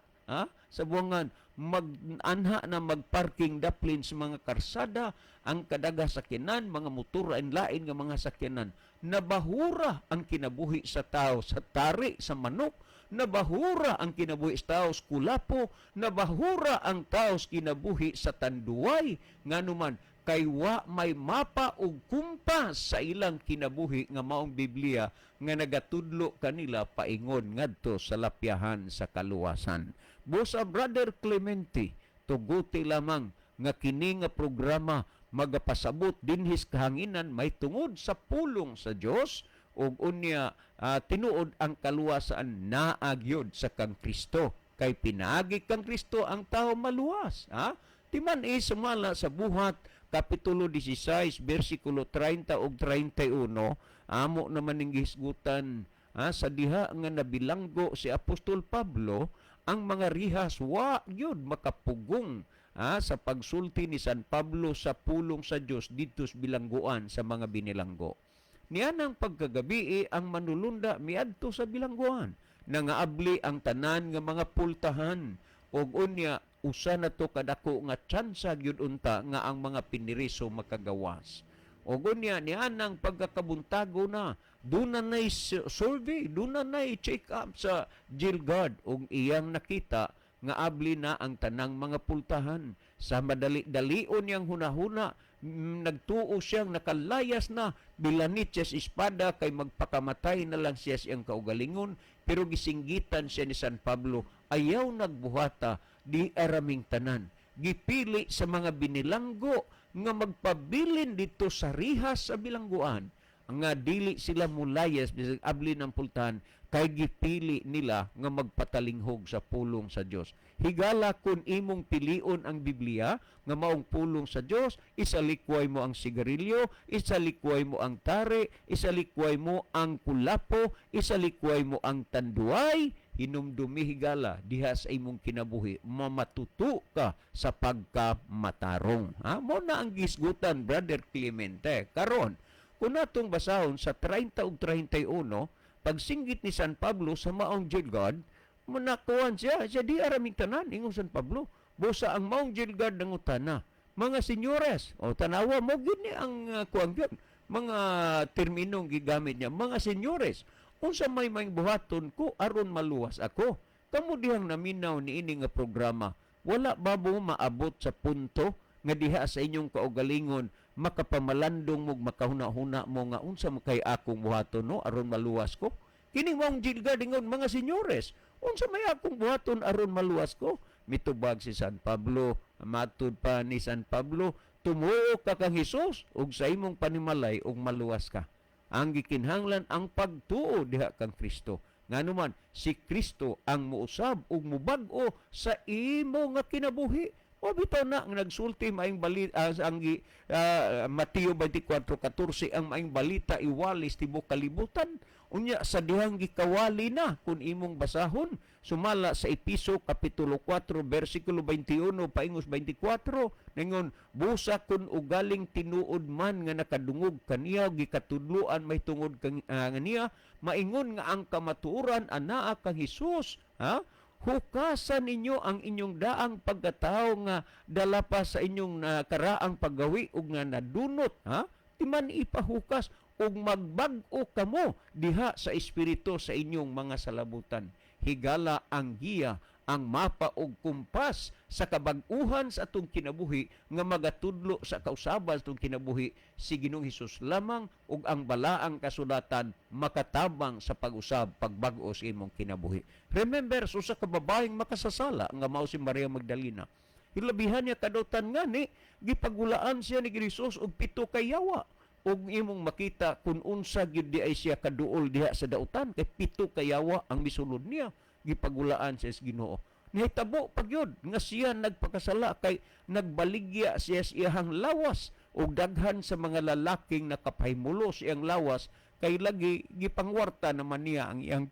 sa buwangan, mag-anha na magparking daplin sa mga karsada, ang kadaga sakyanan, mga motor and lain nga mga sakyanan. Nabahura ang kinabuhi sa tao sa tari, sa manok, nabahura ang kinabuhi sa tao sa kulapo, nabahura ang tao sa kinabuhi sa tanduay, nganuman, kay wa may mapa ug kumpas sa ilang kinabuhi nga maong Biblia nga nagatudlo kanila paingon ngadto sa lapyahan sa kaluwasan. Busa Brother Clemente, tuguti lamang nga kini nga programa magapasabot dinhis kahanginan may tungod sa pulong sa Dios ug unya tinuod ang kaluwasan naagyod sa kang Kristo. Kay pinaagi kang Kristo ang tao maluwas. Timan sumala sa buhat Kapitulo 16, versikulo 30 ug 31, amo naman ning gihisgutan sa diha nga nabilanggo si Apostol Pablo, ang mga rihas wa gyud makapugong sa pagsulti ni San Pablo sa pulong sa Dios dito sa bilangguan sa mga binilanggo. Nianang pagkagabi ang manulunda miadto sa bilangguan, nangaabli ang tanan nga mga pultahan ug unya usa na to kadako nga tsansa gyud unta nga ang mga piniriso makagawas. Ug unya nianang pagkakabuntago na, duna nay survey, duna nay check up sa jail guard ug iyang nakita nga abli na ang tanang mga pultahan. Sa madali-dalion yang hunahuna, nagtuo siyang nakalayas na, bilanit siya sa espada kay magpakamatay na lang siya siyang kaugalingon, pero gisinggitan siya ni San Pablo, ayaw nagbuhata di araming tanan. Gipili sa mga binilanggo nga magpabilin dito sa rihas sa bilangguan nga dili sila mulayas bisag abli ng pultahan kay gipili nila nga magpatalinghog sa pulong sa Dios. Higala kun imong pilion ang Biblia nga maong pulong sa Dios, isalikway mo ang sigarilyo, isalikway mo ang tare, isalikway mo ang kulapo, isalikway mo ang tanduay, hinumdumi higala diha sa imong kinabuhi, mamatuto ka sa pagkamatarong. Ha? Mo na ang gisgutan, Brother Clemente. Karon, kung natong basahon sa 30 ug 31, pagsinggit ni San Pablo sa maong Gilgad, manakuan siya di araming tanan, ingon San Pablo. Busa ang maong Gilgad ng utana. Mga senyores, o tanawa mo, gini ang kuwang yun. Mga terminong gigamit niya, mga senyores, unsa may buhaton ko, aron maluwas ako. Kamu dihang naminaw ni ini nga programa, wala ba mo maabot sa punto nga diha sa inyong kaugalingon makapamalandong mo, makahuna-huna mo nga unsa mo kay akong buhaton no aron maluwas ko. Kini mong Gilgad ingon mga senyores, unsa may akong buhaton aron maluwas ko? Mitubag si San Pablo, matud pa ni San Pablo, tumuo ka kang Hesus ug sa imong panimalay ug maluwas ka. Ang gikinhanglan ang pagtuo diha kang Kristo. Nganuman si Kristo ang muusab ug mubag-o sa imo nga kinabuhi. O bitaw na ang nagsulti maing balita ang Mateo 24:14 ang maing balita iwalis tibok kalibutan. Unya sa dihang gikawali na kun imong basahon sumala sa Episo kapitulo 4 bersikulo 21 paingos 24 ningon busa kun ugaling tinuod man nga nakadungog kaniya gikatudloan may tungod kaniya maingon nga ang kamatuoran anaa kang Hesus ha. Hukasan ninyo ang inyong daang pagkatao nga dala pa sa inyong karaang paggawi ug nga nadunot ha timan ipahukas ug magbag-o kamo diha sa espiritu sa inyong mga salabutan. Higala ang giya ang mapa og kumpas sa kabag-uhan sa atong kinabuhi nga magatudlo sa kausaban sa atong kinabuhi si Ginoong Hesus lamang ug ang balaang kasulatan makatabang sa pag-usab pagbag-o sa imong kinabuhi. Remember, sa ka babaeng makasasala nga mao si Maria Magdalena. Hilabihan niya kadautan nga ni gipagulaan siya ni Hesus og 7 ka yawa. Og imong makita kung unsa gyud di ay siya kaduol diha sa dautan kay 7 ka yawa ang misulod niya gipagulaan siya sa Ginoo. Nihitabo pagyod nga siya nagpakasala kay nagbaligya siya sa iyang lawas ug daghan sa mga lalaking nakapahimulo sa iyang lawas kay lagi gipangwarta naman niya ang iyang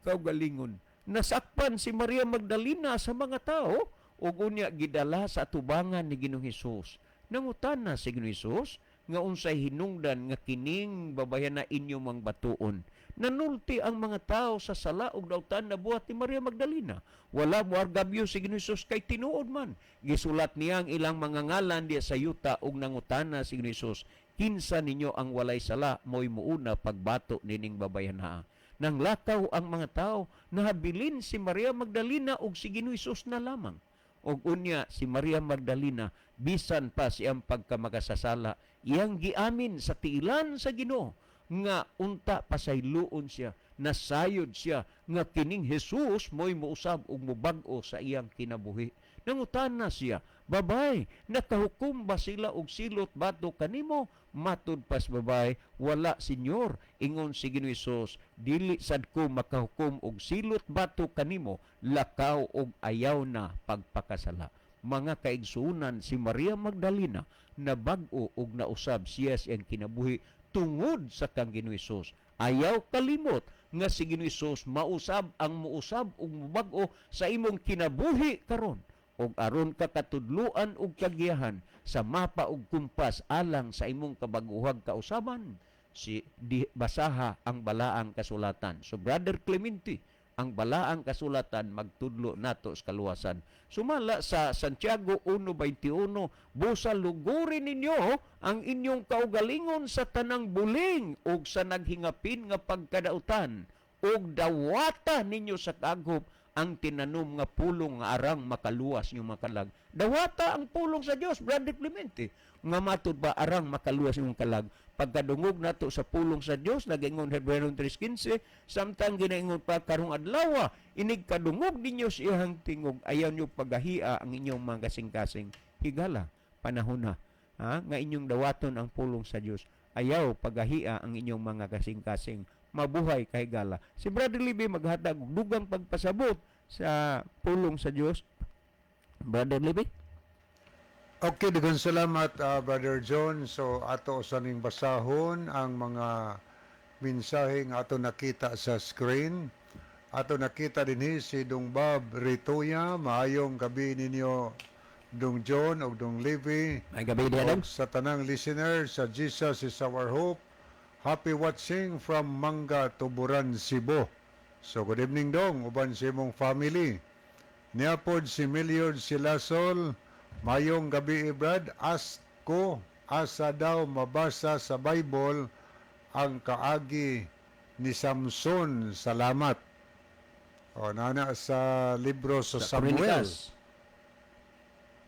kaugalingon. Nasakpan si Maria Magdalena sa mga tao ug unya gidala sa atubangan ni Ginoong Hesus. Nangutana si Ginoong Hesus nga unsay hinungdan nga kining babayan na inyo mang batuon. Nanulti ang mga tao sa sala ug dautan na buhat ni Maria Magdalena. Wala mo argabyo si Ginoong Hesus kay tinuod man. Gisulat niya ang ilang mga ngalan diya sa yuta ug nangutana si Ginoong Hesus, kinsa ninyo ang walay sala mo'y muuna pagbato nining babayan ha. Nang lakaw ang mga tao, nahabilin si Maria Magdalena ug si Ginoong Hesus na lamang. Og unya si Maria Magdalena bisan pa siyang pagkamakasasala iyang giamin sa tiilan sa Ginoo nga unta pasayloon siya nasayod siya nga kining Hesus mo'y muusab ug mubag-o sa iyang kinabuhi. Nangutana siya, babay, nakahukom ba sila og silot bato kanimo? Matud pas babay, wala senyor. Ingon si Ginoong Hesus, dili sad ko makahukom og silot bato kanimo, lakaw og ayaw na pagpakasala. Mga kaigsuunan si Maria Magdalena na bag-o og nausab siya siyang kinabuhi tungod sa kang Ginoong Hesus. Ayaw kalimot nga si Ginoong Hesus mausab ang muusab ug mubag-o sa imong kinabuhi karon ug aron ka katudluan ug kagiyahan sa mapa ug kumpas alang sa imong kabaguhag kausaban si basaha ang balaang kasulatan. So Brother Clemente, ang balaang kasulatan magtudlo nato sa kaluwasan. Sumala sa Santiago 1:21, busa lugurin ninyo ang inyong kaugalingon sa tanang buling ug sa naghingapin nga pagkadautan ug dawata ninyo sa kagop ang tinanom nga pulong nga arang makaluwas yung makalag. Dawata ang pulong sa Dios, Brother Clemente. Nga matud ba arang makaluwas yung kalag. Pagkadungog nato sa pulong sa Dios, nagaingon Hebreo 3:15, samtang ginaingon pa karong adlaw, inig kadungog ninyo sa iyang tingog, ayaw nyo paghahia ang inyong mga kasing-kasing. Higala, panahon na, nga inyong dawaton ang pulong sa Dios. Ayaw paghahia ang inyong mga kasing-kasing. Mabuhay kay gala. Si Brother Libby maghatag og dugang pagpasabot sa pulong sa Dios. Brother Libby? Okay, daghang salamat Brother John. So ato sa ning basahon ang mga mensahe nga ato nakita sa screen. Ato nakita dinhi si Dong Bob Ritoya. Maayong gabi ninyo Dong John o Dong Libby. May gabi diha O sa tanang listener sa Jesus is Our Hope. Happy watching from Manga, Tuburan, Cebu. So good evening Dong, uban sa imong family. Niapod si Miliod Silasol. Mayong gabi Brad, ask ko asa daw mabasa sa Bible ang kaagi ni Samson. Salamat. O nana sa libro sa Samuel. Kronikas.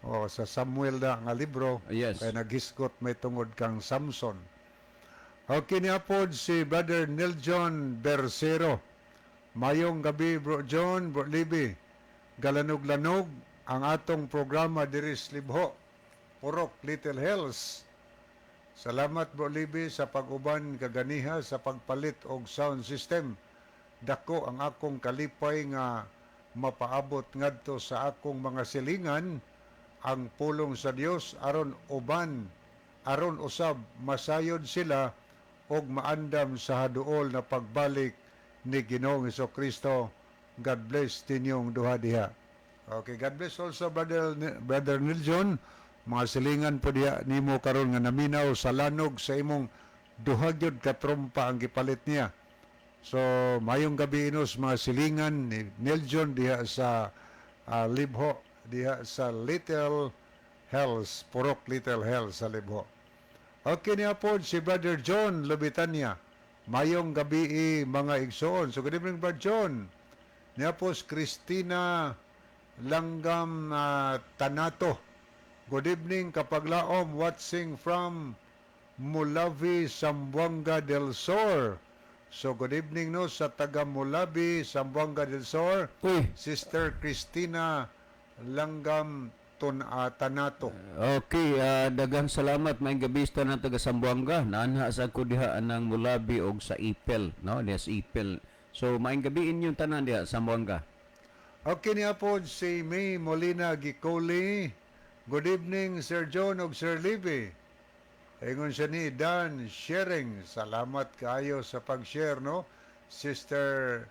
O sa Samuel na nga libro. Yes. Kaya naghisgot may tungod kang Samson. Okay niapod si Brother Niljon Bersero. Mayong gabi Bro John, Bro Libby. Galanog-lanog ang atong programa diri sa Libho. Purok Little Hills. Salamat Bro Libby sa pag-uban kaganiha sa pagpalit og sound system. Dako ang akong kalipay nga mapaabot ngadto sa akong mga silingan ang pulong sa Dios aron usab masayod sila og maandam sa haduol na pagbalik ni Ginoong Hesukristo. God bless tinyong duha diha. Okay, God bless also Brother Niljon. Mga silingan po diha nimo karon nga naminaw sa lanog sa imong duha gyud ka trompa ang gipalit niya. So, mayong gabi inos mga silingan ni Niljon diha sa Libho, diha sa Little Hills, Purok Little Hills sa Libho. Okay niya po si Brother John Lubitania. Mayong gabi mga igsoon. So good evening Brother John. Niya po si Christina Langgam Tanato. Good evening kapaglaom watching from Mulavi, Zamboanga del Sur. So good evening no sa taga Mulavi, Zamboanga del Sur. Uy, Sister Christina Langgam Tanato. okay, daghang salamat may gabi sa tanan taga Zamboanga. Naanha sa ko diha anang Mulabi og sa Ipel, no? Diha sa Ipel. So maayong gabi inyong tanan diha sa Zamboanga. Okay niya po si May Molina Gicoli. Good evening Sir John og Sir Libby. Ingon siya ni Dan Sharing. Salamat kayo sa pag-share no. Sister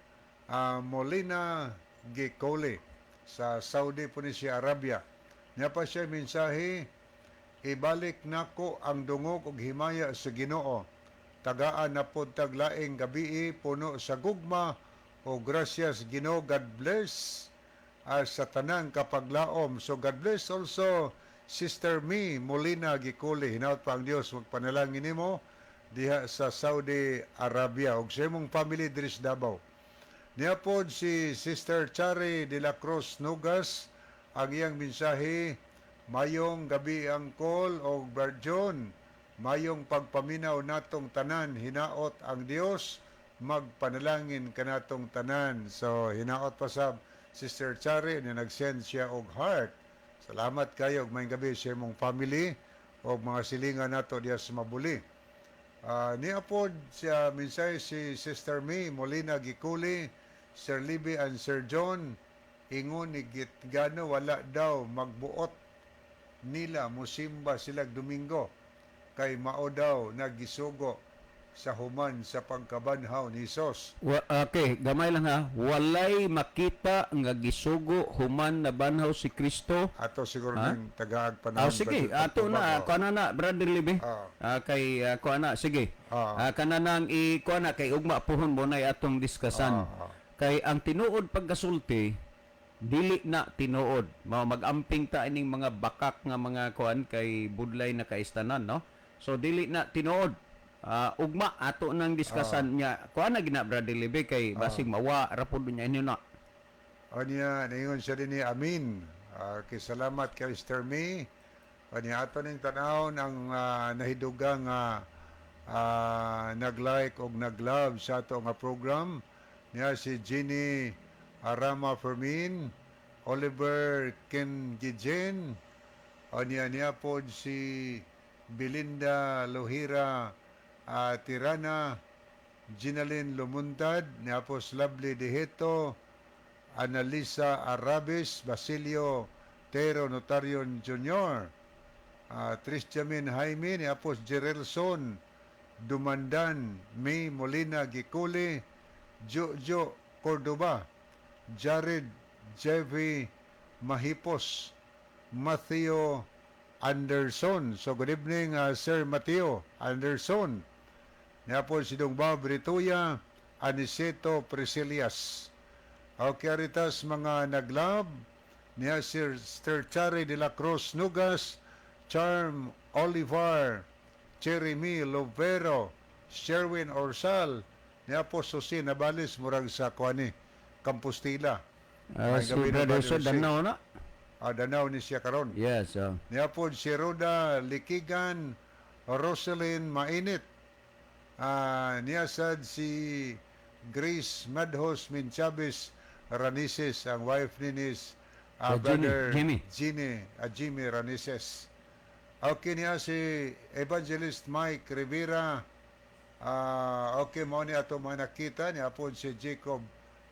Molina Gicoli sa Saudi po ni siya Arabia. Niya pa siya mensahe, ibalik nako ang dungog ug himaya sa Ginoo. Tagaan na pod taglaing gabi puno sa gugma o gracias Ginoo. God bless sa tanang kapaglaom. So God bless also Sister Me Molina Gicoli. Hinaut pa ang Dios magpanalangin nimo diha sa Saudi Arabia ug sa imong family diri sa Davao. Niya pod si Sister Chari de la Cruz Nugas. Ang iyang mensahe, mayong gabi ang call o Brother John, mayong pagpaminaw natong tanan, hinaot ang Dios, magpanalangin kanatong tanan. So, hinaot pa sa Sister Chari na nag-send siya og heart. Salamat kayo og mayong gabi sa imong family o mga silingan nato diya sa Mabuli. Niya po siya mensahe si Sister May Molina Giculi, Sir Libby and Sir John. Ingon ni Gitgano wala daw magbuot nila musimba silag Domingo kay mao daw nagisugo sa human sa pagkabanhaw ni Hesus. Okay, gamay lang ha. Walay makita nga gisugo human na banhaw si Kristo. Ato siguro Ha? ng tagaag panahon. Sige, ato na, kuha na, Brother Libby. Kay, kuha na, sige. Kananang kuha na, kay ugma puhon mo na atong diskasan. Kay ang tinuod pagkasulti, dili na tinuod. Mag-amping ta ining mga bakak nga mga kuan kay budlay na kaistanan, no? So dili na tinuod. Ugma ato nang diskasan niya. Kuan na gina Brother Libby kay basig mawa ra pud niya inyo na. O niya, naingon siya din ni Amin. Kay salamat kay Mr. May. O niya, ato ning tanawon ang nahidugang nag-like o nag-love sa ato nga program. Niya si Jenny Arama Fermin, Oliver Kengijen, o niya po si Belinda Lohira Tirana, Ginalyn Lumuntad, niya po si Lovely Deheto, Analisa Arabes, Basilio Tero Notarion Jr., Tristiamin Jaime, niya po si Jerelson Dumandan, May Molina Gicule, Jojo Cordoba, Jared Jeffy Mahipos, Matthew Anderson. So good evening, Sir Mateo Anderson. Niya po si Dongba Brituya, Aniceto Priscilias. Okay, aritas mga naglab, niya si Sir Chari de la Cruz Nugas, Charm Olivar, Jeremy Lovero, Sherwin Orsal, niya po Susi Nabalis, murag sa Kuani, Compostela. Si Brother Sir, Danao na? Danao ni siya karon. Yes. Niya po si Roda Likigan, Roselyn Mainit, niya sad si Grace Madhos Minchabes Ranises, ang wife ni brother Jimmy Ranises. Okay, niya si Evangelist Mike Rivera. Okay, mo niya ito mga nakita niya po si Jacob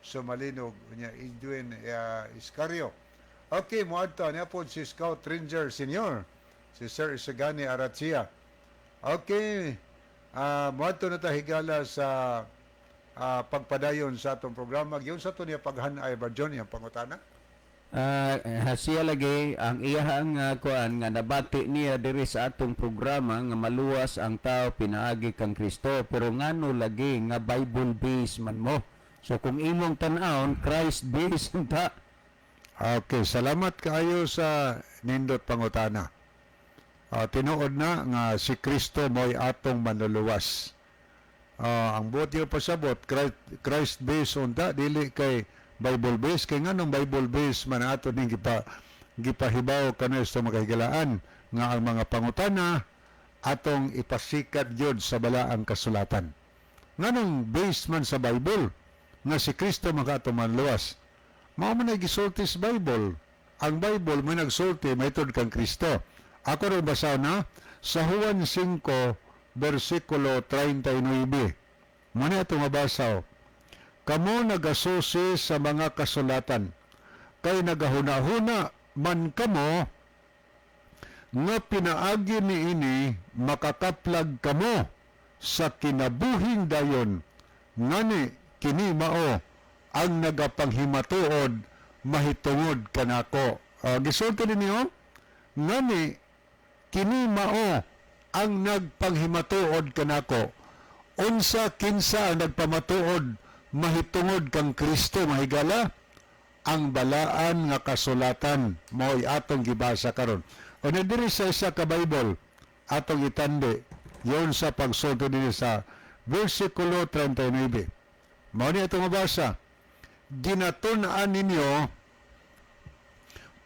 Somalinog, niya Edwin Iscario. Okay, mo ito niya po si Scout Ranger Senior, si Sir Isagani Aratia. Okay, mo ito na higala sa pagpadayon sa atong programa. Giyon sa ito niya paghanay ba John yung pangutana? Siya lagi ang iyahang kuan nga nabati niya diri sa atong programa nga maluwas ang tao pinaagi kang Kristo, pero ngano lagi nga Bible based man mo. So kung imong tan-awon Christ based ta. Okay, salamat kaayo sa nindot pangutana. Tinuod na nga si Kristo mo'y atong manluluwas. Ang buot yung pasabot, Christ based unta, dili kay Bible based. Kay nga nung Bible based man ato ning gipahibaw kano sa makahigalaan nga ang mga pangutana atong ipasikat yun sa balaang kasulatan. Nga nung based man sa Bible, nga si Kristo makaatong manluwas. Mao man gisulti sa Bible. Ang Bible may nagsulti maytod kang Kristo. Ako rin basa na sa Juan 5 versikulo 39. Muna ito mabasa. Kamo nagasusi sa mga kasulatan, kay nagahuna-huna man kamo, nga pinaagi niini makakaplag kamo sa kinabuhing dayon, ngani kini mao ang nagapanghimatuod mahitungod kanako. Gisulti ninyo, ngani kini mao ang nagpanghimatuod kanako. Unsa kinsa ang nagpamatuod mahitungod kang Kristo mahigala? Ang balaan nga kasulatan mo'y atong gibasa karon. O diri sa isa ka Bible atong itande yon sa pagsulti dinhi sa versikulo 39. Mao ni atong mabasa. Ginatun-an ninyo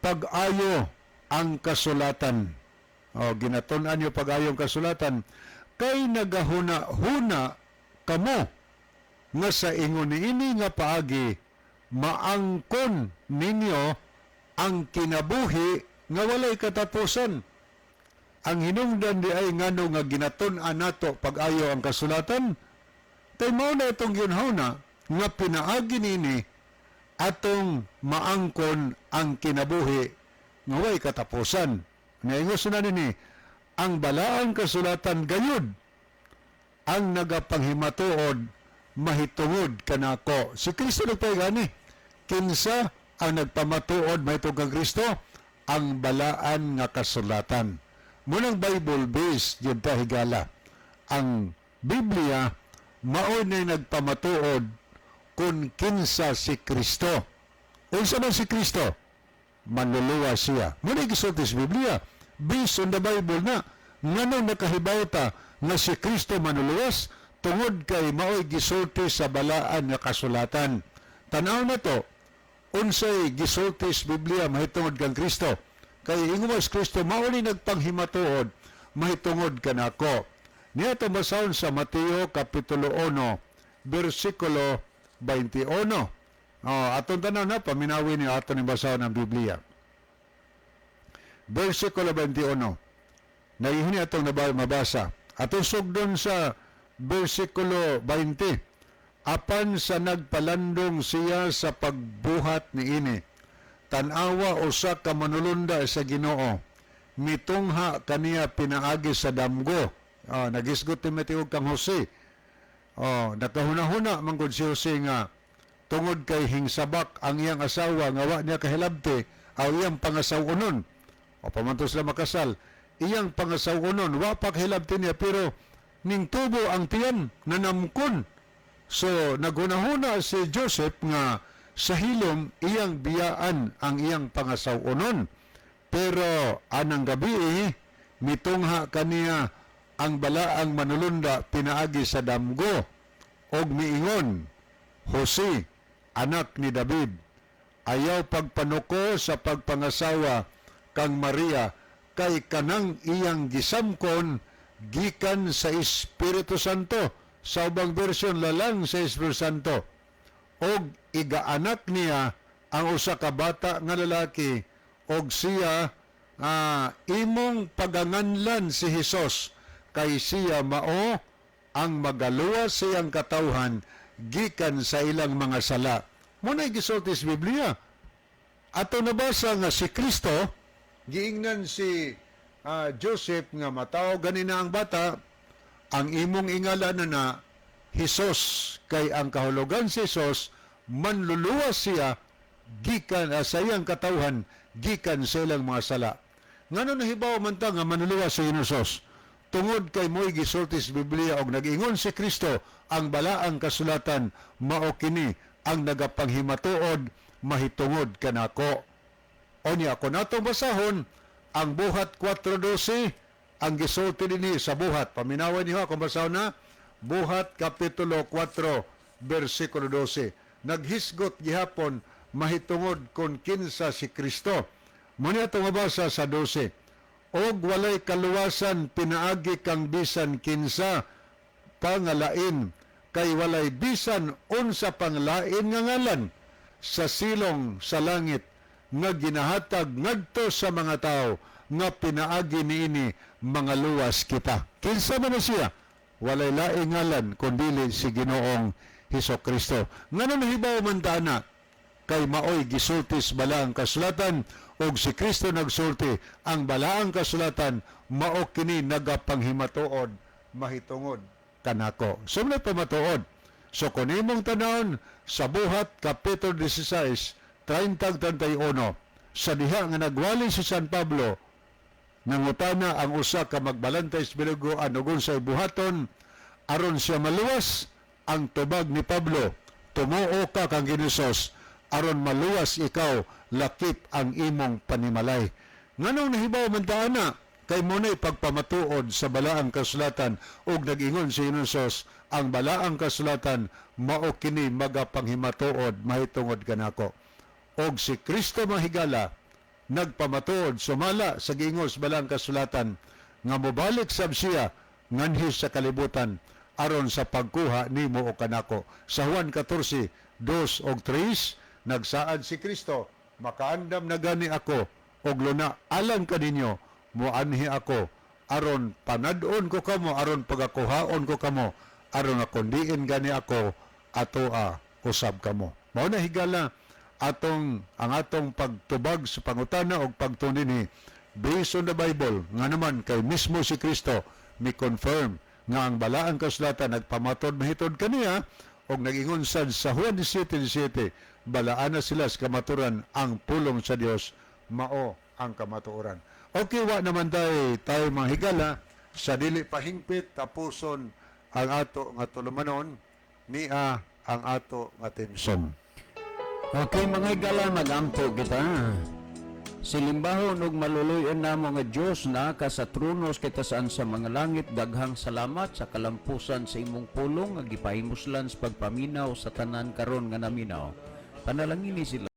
pag-ayo ang kasulatan. Ginatun-an niyo pag-ayo ang kasulatan kay nagahuna-huna kamo nga sa ingon niini nga paagi maangkon ninyo ang kinabuhi nga walay katapusan. Ang hinungdan di ay ngano nga ginatun-an nato pag-ayo ang kasulatan, kay mao na itong ginhawna nga pinaagi nini atong maangkon ang kinabuhi nga walay katapusan. Naingos na nini, ang balaang kasulatan gayud ang nagapanghimatuod mahitungod kanako. Si Kristo nagpay kinsa ang nagpamatuod mahitungod kang Kristo? Ang balaan nga kasulatan. Munang Bible based yun ta higala. Ang Biblia mao na nagpamatuod kung kinsa si Kristo. Unsa man si Kristo? Manluluwas siya. Muna gisulti sa Biblia based on the Bible na nganong nakahibaw ta nga si Kristo manluluwas tungod kay mao'y gisulti sa balaan nga kasulatan. Tanaw na to, unsay gisulti sa Biblia mahitungod kang Kristo. Kay ingon mo sa Kristo mao ni nagpanghimatuod mahitungod kanako. Niya ito basahon sa Mateo Kapitulo 1, versikulo 21. Atong tanan na, paminawin niyo aton ni basahon ng Biblia. Versikulo 21. Nahihini atong mabasa. Atong sugdon sa versikulo 20. Apan sa nagpalandong siya sa pagbuhat ni ini, tanawa usa ka manulunda sa Ginoo, mitungha kaniya pinaagi sa damgo. Nagisgot ni Mateo kang Jose. Nakahuna-huna man gud si Jose nga tungod kay hingsabak ang iyang asawa nga wa niya kahilabti aw iyang pangasawunon. Pamantos sila makasal, iyang pangasawunon wa pa kahilabti niya pero ning tubo ang tiyan nanamkon. So naghuna-huna si Joseph nga sa hilom iyang biyaan ang iyang pangasawunon. Pero anang gabi mitungha kaniya ang balaang manulunda pinaagi sa damgo og miingon, Jose, anak ni David, ayaw pagpanuko sa pagpangasawa kang Maria kay kanang iyang gisamkon gikan sa Espiritu Santo. Sa ubang version lalang sa Espiritu Santo. Og igaanak niya ang usa ka bata nga lalaki og siya imong paganganlan si Hesus kay siya mao ang magaluwas siyang katawhan gikan sa ilang mga sala. Muna'y gisulti sa Biblia. Ato nabasa nga si Kristo, giingnan si Joseph nga mataw ganina ang bata, ang imong ingalanan na Hesus, kay ang kahulugan si Hesus, manluluwas siya gikan sa iyang katawhan gikan sa ilang mga sala. Ngano nahibaw man ta nga manluluwas si Hesus? Tungod kay mo'y gisulti sa Biblia og nag-ingon si Kristo, ang balaang kasulatan mao kini ang nagapanghimatuod mahitungod kanako. Onya ako natong basahon ang buhat 4:12, ang gisulti dinhi sa buhat. Paminawan niyo kung basahon na buhat kapitulo 4 bersikulo 12. Naghisgot gihapon mahitungod kon kinsa si Kristo. Muna itong mabasa sa 12. Og walay kaluwasan pinaagi kang bisan kinsa pangalain, kay walay bisan unsa panglain nga ngalan sa silong sa langit nga ginahatag ngadto sa mga tao nga pinaagi niini mga luwas kita. Kinsa man na siya? Walay laing ngalan kundi si Ginoong Hesukristo. Ngano nahibaw man ta na kay maoy gisultis balaang kasulatan og si Kristo nagsulti ang balaang kasulatan mao kini nagapanghimatuod mahitungod kanako. Sumna pamatuod. So kung imong tanawon sa buhat kapitulo 16 30-31 sa diha nga nagwali si San Pablo nangutana ang usa ka magbalantay sa biliguan ug unsay buhaton aron siya maluwas. Ang tubag ni Pablo, tumuo ka kang Ginoos aron maluwas ikaw, lakip ang imong panimalay. Nganong nahibaw man ta ana kay munay pagpamatuod sa balaang kasulatan ug nag-ingon si Ginoos, ang balaang kasulatan mao kini magapanghimatuod mahitungod kanako. Og si Kristo mahigala nagpamatuod sumala sa giingos balaang kasulatan nga mobalik sab siya nganhi sa kalibutan aron sa pagkuha nimo o kanako. Sa Juan 14:2 og 3 nagsaad si Kristo, makaandam na gani ako og luna alang kaninyo moanhi ako aron panadon ko kamo, aron pagakuhaon ko kamo, aron akondiin gani ako atoa usab kamo. Mao na higala ang atong pagtubag sa pangutana og pagtunin based on the Bible nga naman kay mismo si Kristo mi confirm nga ang balaang kasulatan nagpamatod mahitod kaniya og nag-ingon sad sa Juan 17:17 balaan na sila sa kamaturan, ang pulong sa Dios mao ang kamatuoran. Okay, wa naman tayo mga higala sa dili pahingpit tapuson ang ato nga tulumanon niya ang ato nga tension. Okay mga higala, magampo kita. Silimbahon ug maluluyon namo nga Dios na ka sa tronos kita saan sa mga langit, daghang salamat sa kalampusan sa imong pulong nga gipahimuslan sa pagpaminaw sa tanan karon nga naminaw. Panalangin ni sila